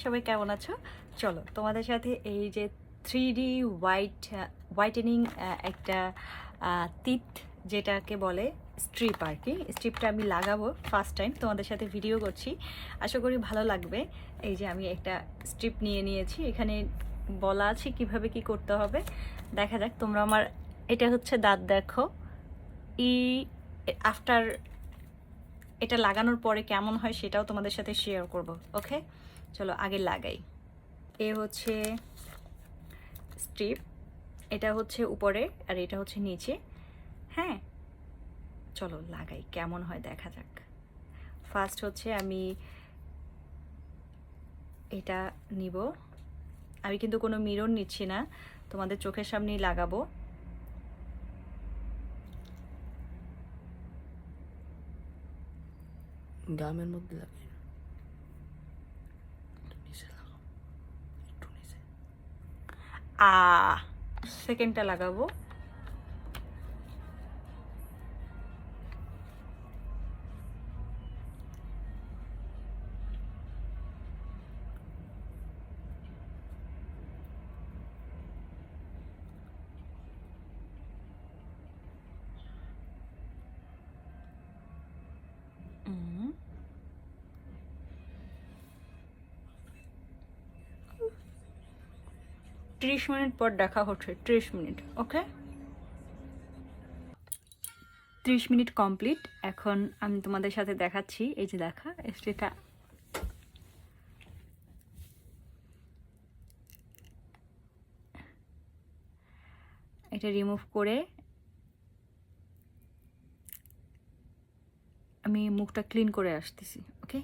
সবাই কেমন আছো? চলো তোমাদের সাথে এই যে 3D হোয়াইটেনিং একটা টিথ যেটাকে বলে স্ট্রিপ আর কি, স্ট্রিপটা আমি লাগাবো ফার্স্ট টাইম তোমাদের সাথে ভিডিও করছি, আশা করি ভালো লাগবে। এই যে আমি একটা স্ট্রিপ নিয়ে নিয়েছি, এখানে বলা আছে কিভাবে কি করতে হবে, দেখা যাক। তোমরা আমার এটা হচ্ছে দাঁত, দেখো ই আফটার এটা লাগানোর পরে কেমন হয় সেটাও তোমাদের সাথে শেয়ার করব। ওকে, চলো আগে লাগাই। এ হচ্ছে স্ট্রিপ, এটা হচ্ছে উপরে আর এটা হচ্ছে নিচে। হ্যাঁ, চলো লাগাই, কেমন হয় দেখা যাক। ফার্স্ট হচ্ছে আমি এটা নিব, আমি কিন্তু কোনো মিরর নিচ্ছি না, তোমাদের চোখের সামনেই লাগাবো। গামের মধ্যে লাগাই না, নিচে লাগাও, একটু নিচে। সেকেন্ডটা লাগাবো। হুম, 30 মিনিট পর দেখা হচ্ছে, 30 মিনিট। ওকে, 30 মিনিট কমপ্লিট। এখন আমি তোমাদের সাথে দেখাচ্ছি, এই যে দেখা সেটা এটা রিমুভ করে আমি মুখটা ক্লিন করে আসতেছি। ওকে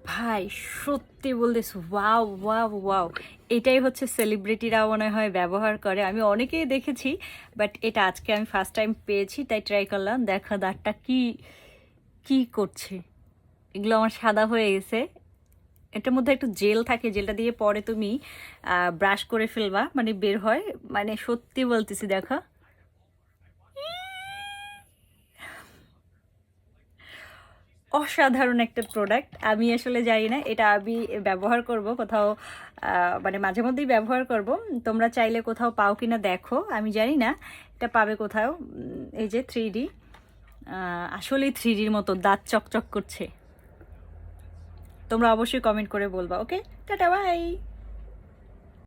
ভাই, সত্যি বলতেছি, ওয়াও ওয়াও ওয়াও, এটাই হচ্ছে সেলিব্রিটিরা মনে হয় ব্যবহার করে, আমি অনেকেই দেখেছি, বাট এটা আজকে আমি ফার্স্ট টাইম পেয়েছি তাই ট্রাই করলাম। দেখা দাঁতটা কি কি করছে, এগুলো আমার সাদা হয়ে গেছে। এটার মধ্যে একটু জেল থাকে, জেলটা দিয়ে পরে তুমি ব্রাশ করে ফেলবা, মানে বের হয়। মানে সত্যি বলতেছি, দেখো অসাধারণ একটা প্রোডাক্ট। আমি আসলে জানি না, এটা আমি ব্যবহার করব কোথাও, মানে মাঝে মধ্যেই ব্যবহার করব। তোমরা চাইলে কোথাও পাও কিনা দেখো, আমি জানি না এটা পাবে কোথাও। এই যে 3D, আসলেই 3Dর মতো দাঁত চকচক করছে। তোমরা অবশ্যই কমেন্ট করে বলবা। ওকে, টাটা, বাই।